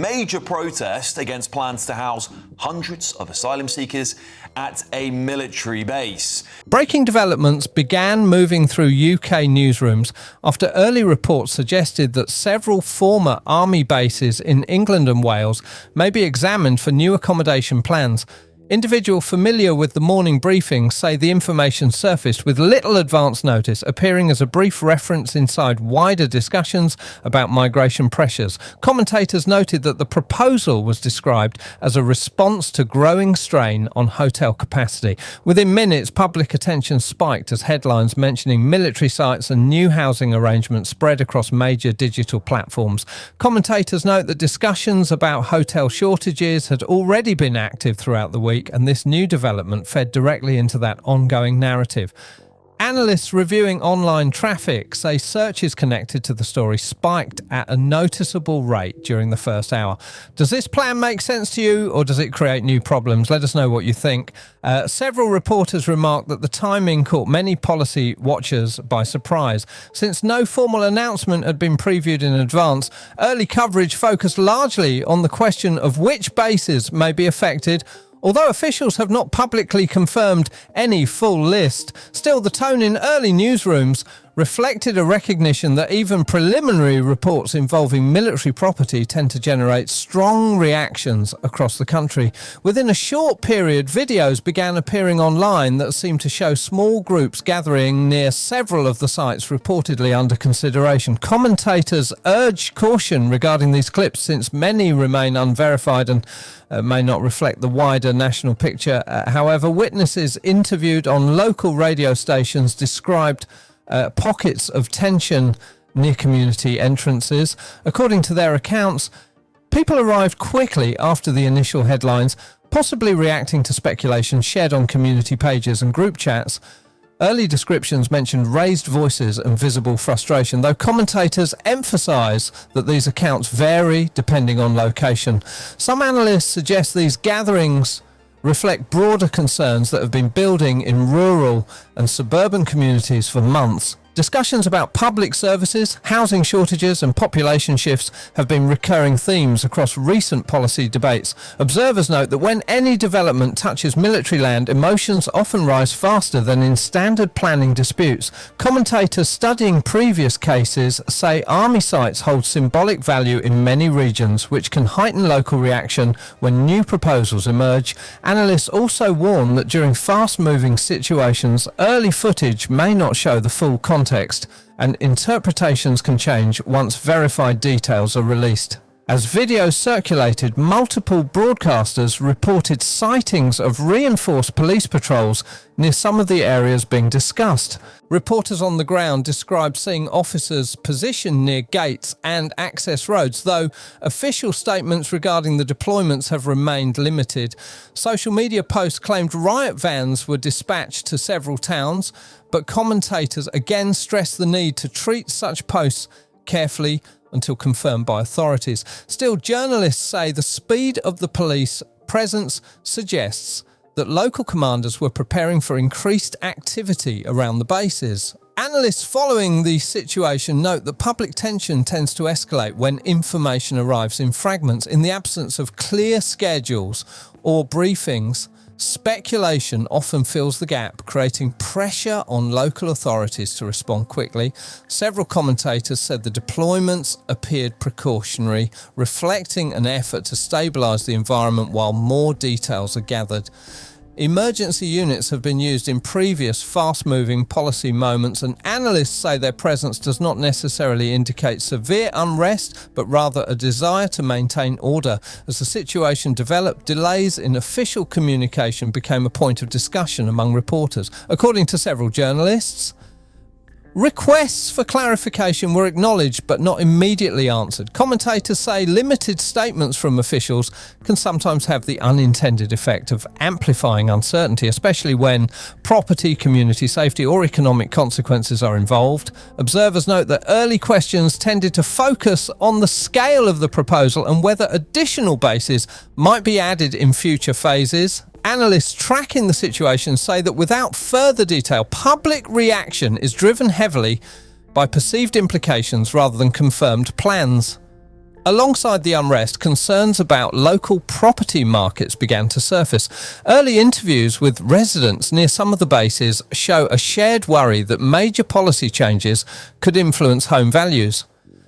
major protest against plans to house hundreds of asylum seekers at a military base. Breaking developments began moving through UK newsrooms after early reports suggested that several former army bases in England and Wales may be examined for new accommodation plans. Individuals familiar with the morning briefings say the information surfaced with little advance notice, appearing as a brief reference inside wider discussions about migration pressures. Commentators noted that the proposal was described as a response to growing strain on hotel capacity. Within minutes, public attention spiked as headlines mentioning military sites and new housing arrangements spread across major digital platforms. Commentators note that discussions about hotel shortages had already been active throughout the week, and this new development fed directly into that ongoing narrative. Analysts reviewing online traffic say searches connected to the story spiked at a noticeable rate during the first hour. Does this plan make sense to you, or does it create new problems? Let us know what you think. Several reporters remarked that the timing caught many policy watchers by surprise. Since no formal announcement had been previewed in advance, early coverage focused largely on the question of which bases may be affected. Although officials have not publicly confirmed any full list, still the tone in early newsrooms reflected a recognition that even preliminary reports involving military property tend to generate strong reactions across the country. Within a short period, videos began appearing online that seemed to show small groups gathering near several of the sites reportedly under consideration. Commentators urge caution regarding these clips, since many remain unverified and may not reflect the wider national picture. However, witnesses interviewed on local radio stations described pockets of tension near community entrances. According to their accounts, people arrived quickly after the initial headlines, possibly reacting to speculation shared on community pages and group chats. Early descriptions mentioned raised voices and visible frustration, though commentators emphasise that these accounts vary depending on location. Some analysts suggest these gatherings reflect broader concerns that have been building in rural and suburban communities for months. Discussions about public services, housing shortages and population shifts have been recurring themes across recent policy debates. Observers note that when any development touches military land, emotions often rise faster than in standard planning disputes. Commentators studying previous cases say army sites hold symbolic value in many regions, which can heighten local reaction when new proposals emerge. Analysts also warn that during fast-moving situations, early footage may not show the full context, and interpretations can change once verified details are released. As videos circulated, multiple broadcasters reported sightings of reinforced police patrols near some of the areas being discussed. Reporters on the ground described seeing officers positioned near gates and access roads, though official statements regarding the deployments have remained limited. Social media posts claimed riot vans were dispatched to several towns, but commentators again stressed the need to treat such posts carefully until confirmed by authorities. Still, journalists say the speed of the police presence suggests that local commanders were preparing for increased activity around the bases. Analysts following the situation note that public tension tends to escalate when information arrives in fragments. In the absence of clear schedules or briefings, speculation often fills the gap, creating pressure on local authorities to respond quickly. Several commentators said the deployments appeared precautionary, reflecting an effort to stabilise the environment while more details are gathered. Emergency units have been used in previous fast-moving policy moments, and analysts say their presence does not necessarily indicate severe unrest, but rather a desire to maintain order. As the situation developed, delays in official communication became a point of discussion among reporters. According to several journalists, requests for clarification were acknowledged but not immediately answered. Commentators say limited statements from officials can sometimes have the unintended effect of amplifying uncertainty, especially when property, community safety or economic consequences are involved. Observers note that early questions tended to focus on the scale of the proposal and whether additional bases might be added in future phases. Analysts tracking the situation say that without further detail, public reaction is driven heavily by perceived implications rather than confirmed plans. Alongside the unrest, concerns about local property markets began to surface. Early interviews with residents near some of the bases show a shared worry that major policy changes could influence home values.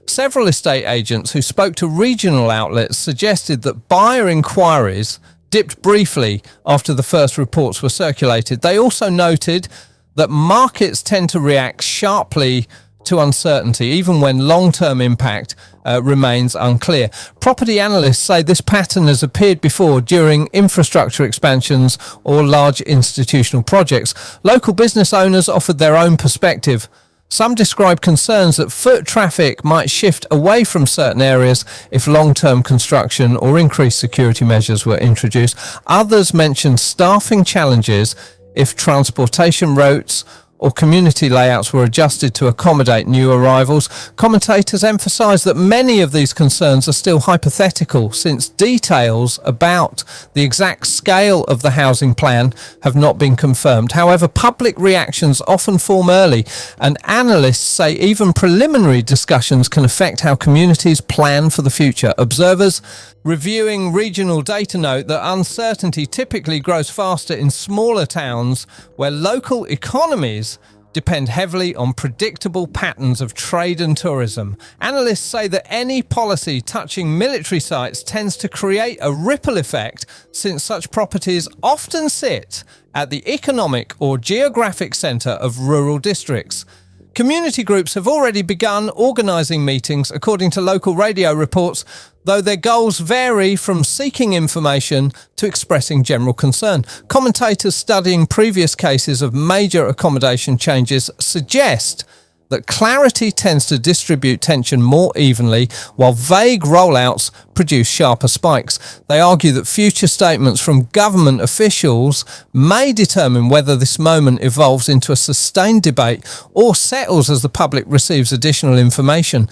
Several estate agents who spoke to regional outlets suggested that buyer inquiries dipped briefly after the first reports were circulated. They also noted that markets tend to react sharply to uncertainty, even when long-term impact remains unclear. Property analysts say this pattern has appeared before during infrastructure expansions or large institutional projects. Local business owners offered their own perspective. Some describe concerns that foot traffic might shift away from certain areas if long-term construction or increased security measures were introduced. Others mentioned staffing challenges if transportation routes or community layouts were adjusted to accommodate new arrivals. Commentators emphasise that many of these concerns are still hypothetical, since details about the exact scale of the housing plan have not been confirmed. However, public reactions often form early, and analysts say even preliminary discussions can affect how communities plan for the future. Observers reviewing regional data note that uncertainty typically grows faster in smaller towns where local economies depend heavily on predictable patterns of trade and tourism. Analysts say that any policy touching military sites tends to create a ripple effect, since such properties often sit at the economic or geographic centre of rural districts. Community groups have already begun organising meetings, according to local radio reports, though their goals vary from seeking information to expressing general concern. Commentators studying previous cases of major accommodation changes suggest that clarity tends to distribute tension more evenly, while vague rollouts produce sharper spikes. They argue that future statements from government officials may determine whether this moment evolves into a sustained debate or settles as the public receives additional information.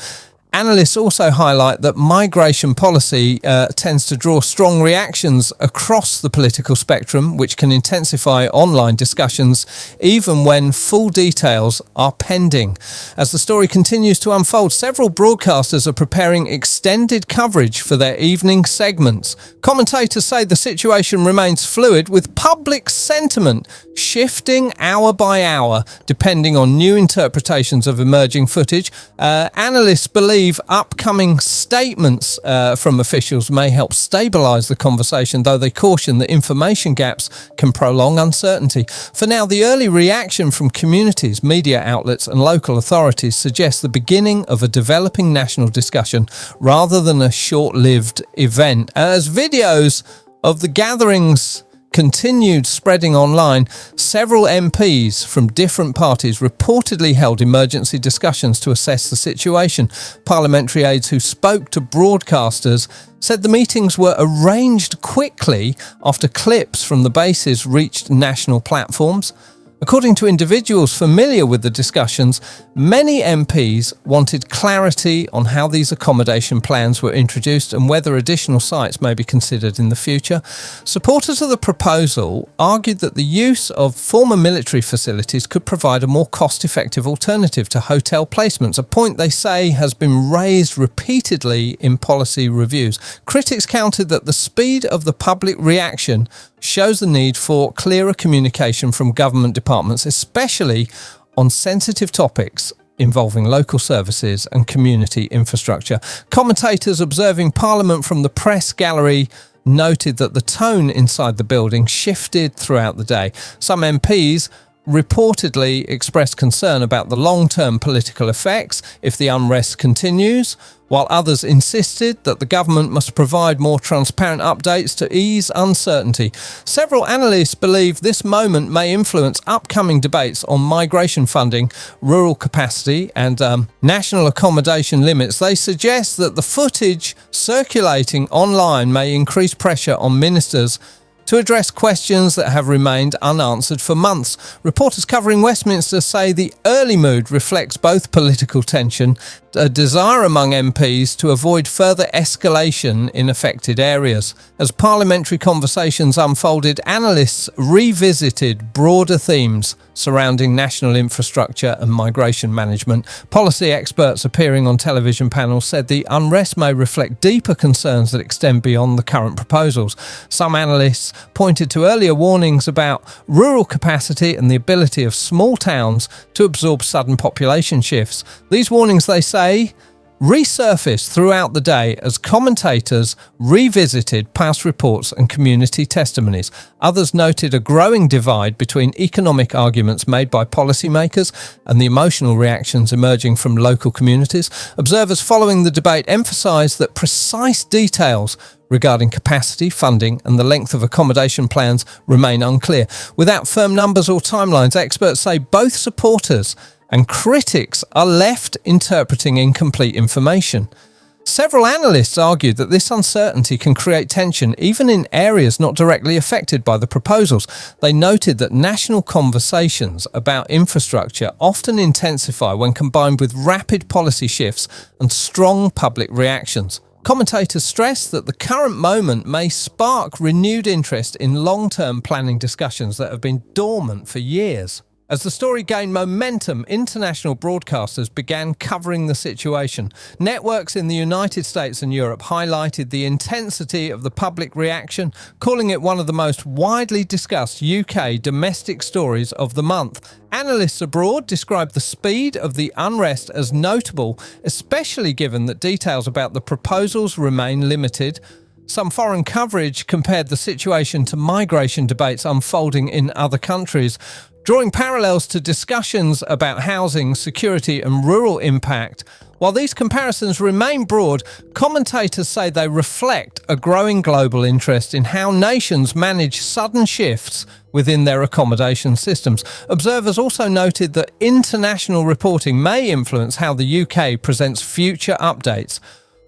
Analysts also highlight that migration policy tends to draw strong reactions across the political spectrum, which can intensify online discussions even when full details are pending. As the story continues to unfold, several broadcasters are preparing extended coverage for their evening segments. Commentators say the situation remains fluid, with public sentiment shifting hour by hour depending on new interpretations of emerging footage. Analysts believe upcoming statements from officials may help stabilise the conversation, though they caution that information gaps can prolong uncertainty. For now, the early reaction from communities, media outlets and local authorities suggests the beginning of a developing national discussion rather than a short-lived event. As videos of the gatherings continued spreading online, several MPs from different parties reportedly held emergency discussions to assess the situation. Parliamentary aides who spoke to broadcasters said the meetings were arranged quickly after clips from the bases reached national platforms. According to individuals familiar with the discussions, many MPs wanted clarity on how these accommodation plans were introduced and whether additional sites may be considered in the future. Supporters of the proposal argued that the use of former military facilities could provide a more cost-effective alternative to hotel placements, a point they say has been raised repeatedly in policy reviews. Critics countered that the speed of the public reaction shows the need for clearer communication from government departments, especially on sensitive topics involving local services and community infrastructure. Commentators observing Parliament from the press gallery noted that the tone inside the building shifted throughout the day. Some MPs reportedly expressed concern about the long-term political effects if the unrest continues, while others insisted that the government must provide more transparent updates to ease uncertainty. Several analysts believe this moment may influence upcoming debates on migration funding, rural capacity and national accommodation limits. They suggest that the footage circulating online may increase pressure on ministers to address questions that have remained unanswered for months. Reporters covering Westminster say the early mood reflects both political tension a desire among MPs to avoid further escalation in affected areas. As parliamentary conversations unfolded, analysts revisited broader themes surrounding national infrastructure and migration management. Policy experts appearing on television panels said the unrest may reflect deeper concerns that extend beyond the current proposals. Some analysts pointed to earlier warnings about rural capacity and the ability of small towns to absorb sudden population shifts. These warnings, they say, resurfaced throughout the day as commentators revisited past reports and community testimonies. Others noted a growing divide between economic arguments made by policymakers and the emotional reactions emerging from local communities. Observers following the debate emphasised that precise details regarding capacity, funding and the length of accommodation plans remain unclear. Without firm numbers or timelines, experts say both supporters and critics are left interpreting incomplete information. Several analysts argued that this uncertainty can create tension even in areas not directly affected by the proposals. They noted that national conversations about infrastructure often intensify when combined with rapid policy shifts and strong public reactions. Commentators stress that the current moment may spark renewed interest in long-term planning discussions that have been dormant for years. As the story gained momentum, international broadcasters began covering the situation. Networks in the United States and Europe highlighted the intensity of the public reaction, calling it one of the most widely discussed UK domestic stories of the month. Analysts abroad described the speed of the unrest as notable, especially given that details about the proposals remain limited. Some foreign coverage compared the situation to migration debates unfolding in other countries, drawing parallels to discussions about housing, security and rural impact. While these comparisons remain broad, commentators say they reflect a growing global interest in how nations manage sudden shifts within their accommodation systems. Observers also noted that international reporting may influence how the UK presents future updates.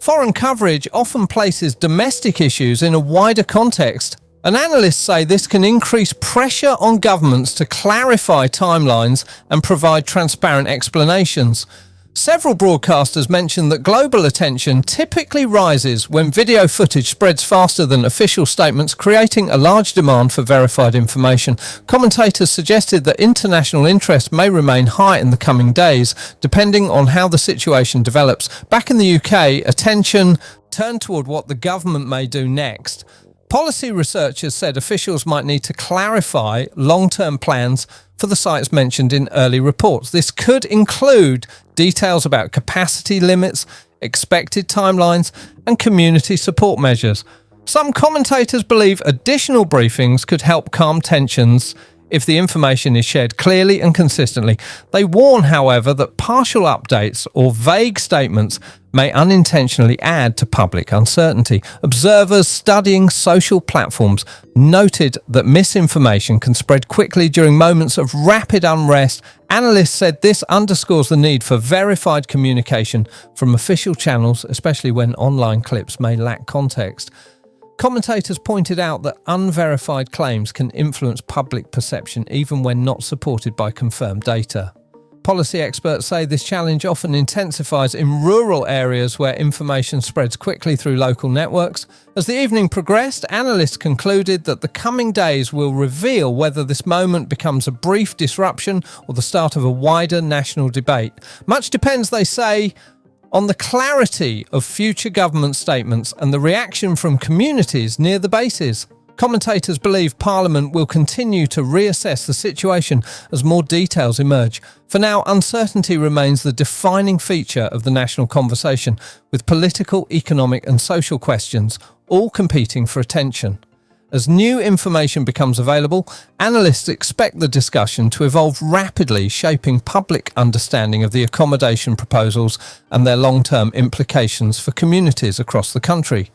Foreign coverage often places domestic issues in a wider context, and analysts say this can increase pressure on governments to clarify timelines and provide transparent explanations. Several broadcasters mentioned that global attention typically rises when video footage spreads faster than official statements, creating a large demand for verified information. Commentators suggested that international interest may remain high in the coming days, depending on how the situation develops. Back in the UK, attention turned toward what the government may do next. Policy researchers said officials might need to clarify long-term plans for the sites mentioned in early reports. This could include details about capacity limits, expected timelines, and community support measures. Some commentators believe additional briefings could help calm tensions if the information is shared clearly and consistently. They warn, however, that partial updates or vague statements may unintentionally add to public uncertainty. Observers studying social platforms noted that misinformation can spread quickly during moments of rapid unrest. Analysts said this underscores the need for verified communication from official channels, especially when online clips may lack context. Commentators pointed out that unverified claims can influence public perception even when not supported by confirmed data. Policy experts say this challenge often intensifies in rural areas where information spreads quickly through local networks. As the evening progressed, analysts concluded that the coming days will reveal whether this moment becomes a brief disruption or the start of a wider national debate. Much depends, they say, on the clarity of future government statements and the reaction from communities near the bases. Commentators believe Parliament will continue to reassess the situation as more details emerge. For now, uncertainty remains the defining feature of the national conversation, with political, economic and social questions all competing for attention. As new information becomes available, analysts expect the discussion to evolve rapidly, shaping public understanding of the accommodation proposals and their long-term implications for communities across the country.